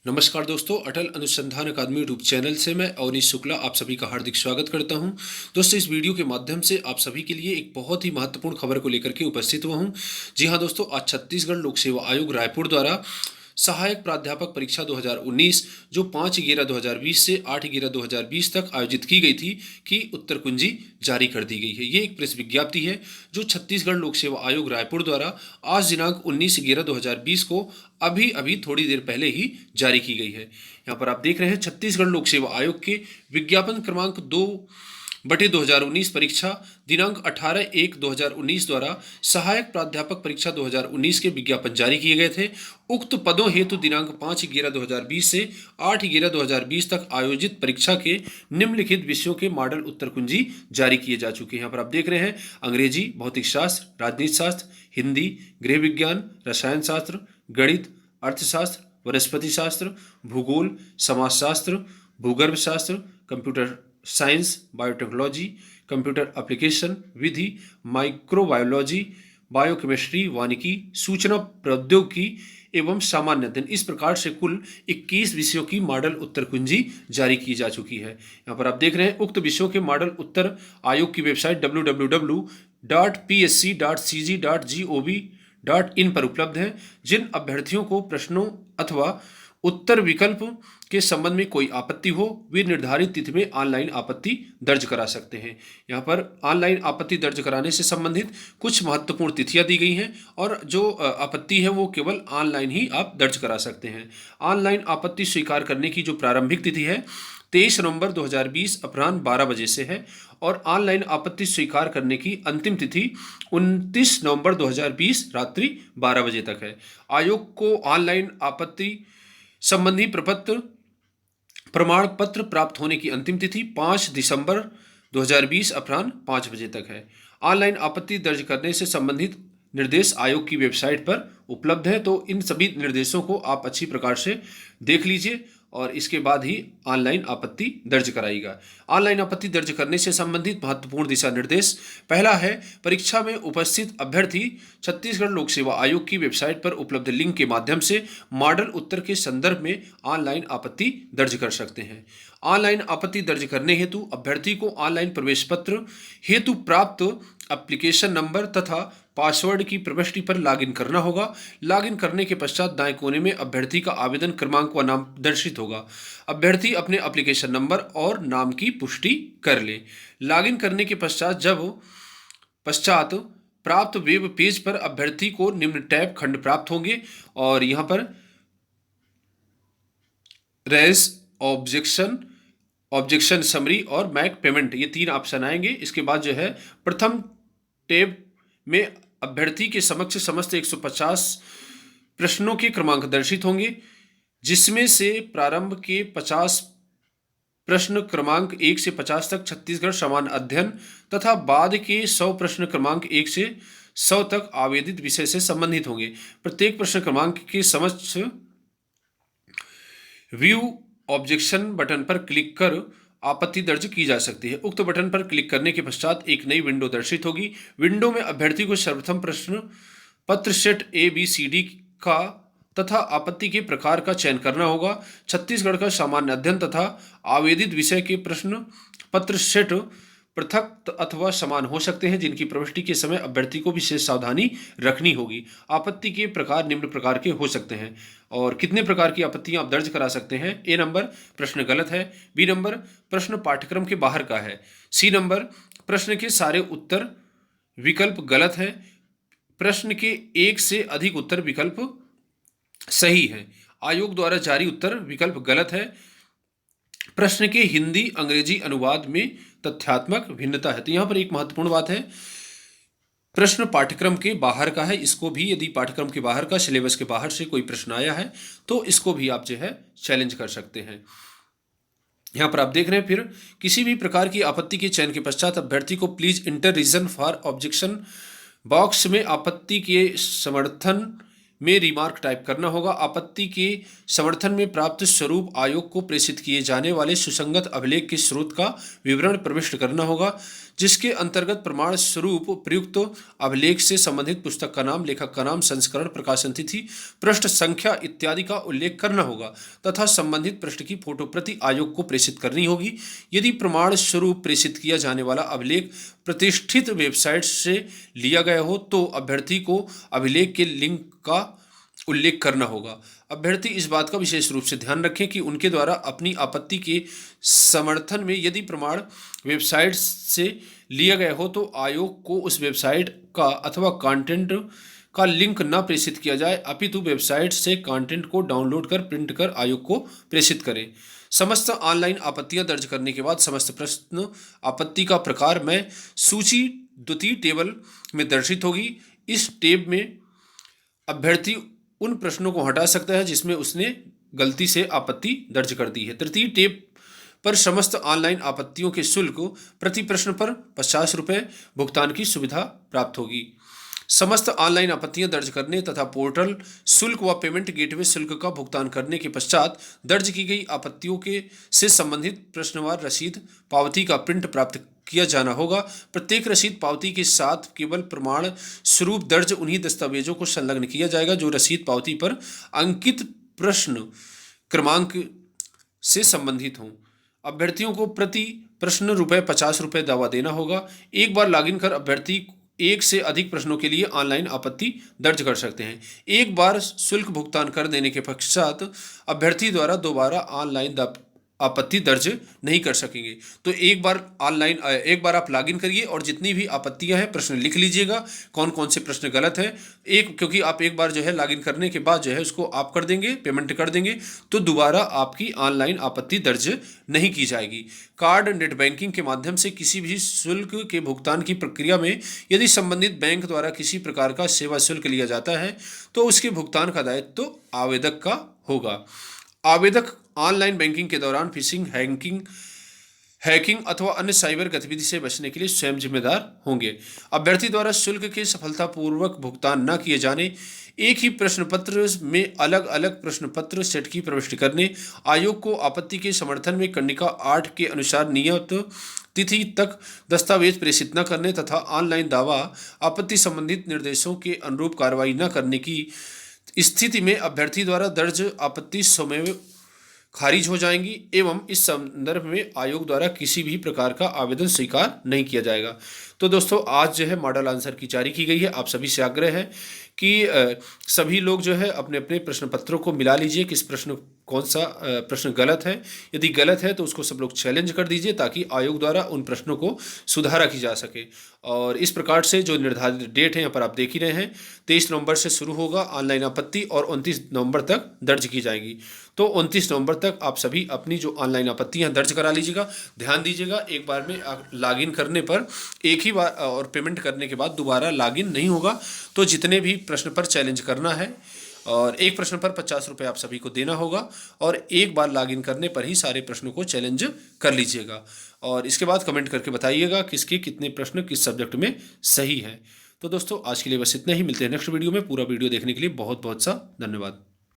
नमस्कार दोस्तों, अटल अनुसंधान अकादमी यूट्यूब चैनल से मैं अवनीश शुक्ला आप सभी का हार्दिक स्वागत करता हूं। दोस्तों, इस वीडियो के माध्यम से आप सभी के लिए एक बहुत ही महत्वपूर्ण खबर को लेकर के उपस्थित हुआ हूं। जी हां दोस्तों, आज छत्तीसगढ़ लोक सेवा आयोग रायपुर द्वारा सहायक प्राध्यापक परीक्षा 2019 जो 5/11/2020 से 8/11/2020 तक आयोजित की गई थी की उत्तर कुंजी जारी कर दी गई है। ये एक प्रेस विज्ञप्ति है जो छत्तीसगढ़ लोक सेवा आयोग रायपुर द्वारा आज दिनांक 19/11/2020 को अभी अभी थोड़ी देर पहले ही जारी की गई है। यहाँ पर आप देख रहे हैं छत्तीसगढ़ लोक सेवा आयोग के विज्ञापन क्रमांक 2/2019 परीक्षा दिनांक 18/1/2019 द्वारा सहायक प्राध्यापक परीक्षा 2019 के विज्ञापन जारी किए गए थे। उक्त पदों हेतु दिनांक 5/11/2020 से 8/11/2020 तक आयोजित परीक्षा के निम्नलिखित विषयों के मॉडल उत्तर कुंजी जारी किए जा चुके हैं। यहाँ पर आप देख रहे हैं अंग्रेजी, भौतिक शास्त्र, राजनीति शास्त्र, हिंदी, गृह विज्ञान, रसायन शास्त्र, गणित, अर्थशास्त्र, वनस्पति शास्त्र, भूगोल, समाजशास्त्र, भूगर्भ शास्त्र, computer science, biotechnology, computer application, विधि, माइक्रोबायोलॉजी, बायोकेमिस्ट्री, वानिकी, सूचना प्रौद्योगिकी एवं सामान्य अध्ययन। इस प्रकार से कुल 21 विषयों की मॉडल उत्तर कुंजी जारी की जा चुकी है। यहाँ पर आप देख रहे हैं उक्त विषयों के मॉडल उत्तर आयोग की वेबसाइट www.psc.cg.gov.in पर उपलब्ध है। जिन अभ्यर्थियों को प्रश्नों अथवा उत्तर विकल्प के संबंध में कोई आपत्ति हो वे निर्धारित तिथि में ऑनलाइन आपत्ति दर्ज करा सकते हैं। यहाँ पर ऑनलाइन आपत्ति दर्ज कराने से संबंधित कुछ महत्वपूर्ण तिथियां दी गई हैं और जो आपत्ति है वो केवल ऑनलाइन ही आप दर्ज करा सकते हैं। ऑनलाइन आपत्ति स्वीकार करने की जो प्रारंभिक तिथि है 23 नवंबर 2020 अपराह्न 12 बजे से है और ऑनलाइन आपत्ति स्वीकार करने की अंतिम तिथि 29 नवंबर 2020 रात्रि 12 बजे तक है। आयोग को ऑनलाइन आपत्ति संबंधी प्रमाण पत्र प्राप्त होने की अंतिम तिथि 5 दिसंबर 2020 अपराह्न 5 बजे तक है। ऑनलाइन आपत्ति दर्ज करने से संबंधित निर्देश आयोग की वेबसाइट पर उपलब्ध है, तो इन सभी निर्देशों को आप अच्छी प्रकार से देख लीजिए और इसके बाद ही ऑनलाइन आपत्ति दर्ज कराइएगा। ऑनलाइन आपत्ति दर्ज करने से संबंधित महत्वपूर्ण दिशा निर्देश। पहला है, परीक्षा में उपस्थित अभ्यर्थी छत्तीसगढ़ लोक सेवा आयोग की वेबसाइट पर उपलब्ध लिंक के माध्यम से मॉडल उत्तर के संदर्भ में ऑनलाइन आपत्ति दर्ज कर सकते हैं। ऑनलाइन आपत्ति दर्ज करने हेतु अभ्यर्थी को ऑनलाइन प्रवेश पत्र हेतु प्राप्त एप्लीकेशन नंबर तथा पासवर्ड की प्रविष्टि पर लॉगिन करना होगा। लॉगिन करने के पश्चात दाएं कोने में अभ्यर्थी का आवेदन क्रमांक व नाम दर्शित होगा। अभ्यर्थी अपने एप्लीकेशन नंबर और नाम की पुष्टि कर ले। लॉगिन करने के पश्चात प्राप्त वेब पेज पर अभ्यर्थी को निम्न टैब खंड प्राप्त होंगे और यहां पर रेज ऑब्जेक्शन समरी और मैक पेमेंट ये 3 ऑप्शन आएंगे। इसके बाद जो है प्रथम टैब में अभ्यर्थी के समक्ष समस्त 150 प्रश्नों के क्रमांक दर्शित होंगे, जिसमें से प्रारंभ के 50 प्रश्न क्रमांक 1 से 50 तक छत्तीसगढ़ सामान्य अध्ययन तथा बाद के 100 प्रश्न क्रमांक 1 से 100 तक आवेदित विषय से संबंधित होंगे। प्रत्येक प्रश्न क्रमांक के समक्ष व्यू ऑब्जेक्शन बटन पर क्लिक कर आपत्ति दर्ज की जा सकती है। उक्त बटन पर क्लिक करने के पश्चात एक नई विंडो दर्शित होगी। विंडो में अभ्यर्थी को सर्वप्रथम प्रश्न पत्र सेट ABCD का तथा आपत्ति के प्रकार का चयन करना होगा। छत्तीसगढ़ का सामान्य अध्ययन तथा आवेदित विषय के प्रश्न पत्र सेट पृथक अथवा समान हो सकते हैं, जिनकी प्रविष्टि के समय अभ्यर्थी को विशेष सावधानी रखनी होगी। आपत्ति के प्रकार निम्न प्रकार के हो सकते हैं और कितने प्रकार की आपत्तियां आप दर्ज करा सकते हैं। A नंबर, प्रश्न गलत है। B नंबर, प्रश्न पाठ्यक्रम के बाहर का है। C नंबर, प्रश्न के सारे उत्तर विकल्प गलत है। प्रश्न के एक से अधिक उत्तर विकल्प सही है। आयोग द्वारा जारी उत्तर विकल्प गलत है। प्रश्न के हिंदी अंग्रेजी अनुवाद में तथ्यात्मक भिन्नता है। तो यहां पर एक महत्वपूर्ण बात है, प्रश्न पाठ्यक्रम के बाहर का है। इसको भी यदि पाठ्यक्रम के बाहर का, सिलेबस के बाहर से कोई प्रश्न आया है तो इसको भी आप जो है चैलेंज कर सकते हैं। यहां पर आप देख रहे हैं, फिर किसी भी प्रकार की आपत्ति के चयन के पश्चात अभ्यर्थी को please enter reason for objection box में आपत्ति के समर्थन में रिमार्क टाइप करना होगा। आपत्ति के समर्थन में प्राप्त स्वरूप आयोग को प्रेषित किए जाने वाले सुसंगत अभिलेख के स्रोत का विवरण प्रविष्ट करना होगा। जिसके अंतर्गत प्रमाण स्वरूप प्रयुक्त अभिलेख से संबंधित पुस्तक का नाम, लेखक का नाम, संस्करण, प्रकाशन तिथि, पृष्ठ संख्या इत्यादि का उल्लेख करना होगा तथा संबंधित पृष्ठ की फोटो प्रति आयोग को प्रेषित करनी होगी। यदि प्रमाण स्वरूप प्रेषित किया जाने वाला अभिलेख प्रतिष्ठित वेबसाइट से लिया गया हो तो अभ्यर्थी को अभिलेख के लिंक का उल्लेख करना होगा। अभ्यर्थी इस बात का विशेष रूप से ध्यान रखें कि उनके द्वारा अपनी आपत्ति के समर्थन में यदि प्रमाण वेबसाइट से लिया गया हो तो आयोग को उस वेबसाइट का अथवा कंटेंट का लिंक न प्रेषित किया जाए, अपितु वेबसाइट से कंटेंट को डाउनलोड कर प्रिंट कर आयोग को प्रेषित करें। समस्त ऑनलाइन आपत्तियां दर्ज करने के बाद समस्त प्रश्न आपत्ति का प्रकार में सूची द्वितीय टेबल में दर्शित होगी। इस टेब में अभ्यर्थी उन प्रश्नों को हटा सकता है जिसमें उसने गलती से आपत्ति दर्ज कर दी है। तृतीय टेब पर समस्त ऑनलाइन आपत्तियों के शुल्क प्रति प्रश्न पर 50 रुपये भुगतान की सुविधा प्राप्त होगी। समस्त ऑनलाइन आपत्तियां दर्ज करने तथा पोर्टल शुल्क व पेमेंट गेटवे शुल्क का भुगतान करने के पश्चात दर्ज की गई आपत्तियों के से संबंधित प्रश्नवार रसीद पावती का प्रिंट प्राप्त किया जाना होगा। प्रत्येक रसीद पावती के साथ केवल प्रमाण स्वरूप दर्ज उन्हीं दस्तावेजों को संलग्न किया जाएगा जो रसीद पावती पर अंकित प्रश्न क्रमांक से संबंधित हों। अभ्यर्थियों को प्रति प्रश्न ₹50 दावा देना होगा। एक बार लॉगिन कर अभ्यर्थी एक से अधिक प्रश्नों के लिए ऑनलाइन आपत्ति दर्ज कर सकते हैं। एक बार शुल्क भुगतान कर देने के पश्चात अभ्यर्थी द्वारा दोबारा ऑनलाइन आपत्ति दर्ज नहीं कर सकेंगे। तो एक बार आप लॉगिन करिए और जितनी भी आपत्तियां हैं प्रश्न लिख लीजिएगा, कौन कौन से प्रश्न गलत है। क्योंकि आप एक बार जो है लॉगिन करने के बाद जो है उसको आप कर देंगे, पेमेंट कर देंगे, तो दोबारा आपकी ऑनलाइन आपत्ति दर्ज नहीं की जाएगी। कार्ड नेट बैंकिंग के माध्यम से किसी भी शुल्क के भुगतान की प्रक्रिया में यदि संबंधित बैंक द्वारा किसी प्रकार का सेवा शुल्क लिया जाता है तो उसके भुगतान का दायित्व तो आवेदक का होगा। आवेदक ऑनलाइन बैंकिंग के दौरान फिशिंग, हैकिंग अथवा अन्य साइबर गतिविधि से बचने के लिए स्वयं जिम्मेदार होंगे। अभ्यर्थी द्वारा शुल्क के सफलतापूर्वक भुगतान न किए जाने, एक ही प्रश्न पत्र में अलग अलग प्रश्न पत्र सेट की प्रविष्टि करने, आयोग को आपत्ति के समर्थन में कंडिका 8 के अनुसार नियत तिथि तक दस्तावेज प्रेषित न करने तथा ऑनलाइन दावा आपत्ति संबंधित निर्देशों के अनुरूप कार्रवाई न करने की स्थिति में अभ्यर्थी द्वारा दर्ज आपत्ति स्वमेव खारिज हो जाएंगी एवं इस संदर्भ में आयोग द्वारा किसी भी प्रकार का आवेदन स्वीकार नहीं किया जाएगा। तो दोस्तों आज जो है मॉडल आंसर की जारी की गई है। आप सभी से आग्रह है कि सभी लोग जो है अपने अपने प्रश्न पत्रों को मिला लीजिए, किस प्रश्न कौन सा प्रश्न गलत है। यदि गलत है तो उसको सब लोग चैलेंज कर दीजिए ताकि आयोग द्वारा उन प्रश्नों को सुधारा की जा सके। और इस प्रकार से जो निर्धारित डेट है यहाँ पर आप देख ही रहे हैं, 23 नवंबर से शुरू होगा ऑनलाइन आपत्ति और 29 नवंबर तक दर्ज की जाएगी। तो 29 नवंबर तक आप सभी अपनी जो ऑनलाइन आपत्तियाँ दर्ज करा लीजिएगा। ध्यान दीजिएगा, एक बार में लॉगिन करने पर एक ही बार और पेमेंट करने के बाद दोबारा लॉगिन नहीं होगा। तो जितने भी प्रश्न पर चैलेंज करना है और एक प्रश्न पर 50 रुपये आप सभी को देना होगा और एक बार लॉगिन करने पर ही सारे प्रश्नों को चैलेंज कर लीजिएगा। और इसके बाद कमेंट करके बताइएगा किसके कितने प्रश्न किस सब्जेक्ट में सही है। तो दोस्तों आज के लिए बस इतना ही, मिलते हैं नेक्स्ट वीडियो में। पूरा वीडियो देखने के लिए बहुत बहुत सा धन्यवाद।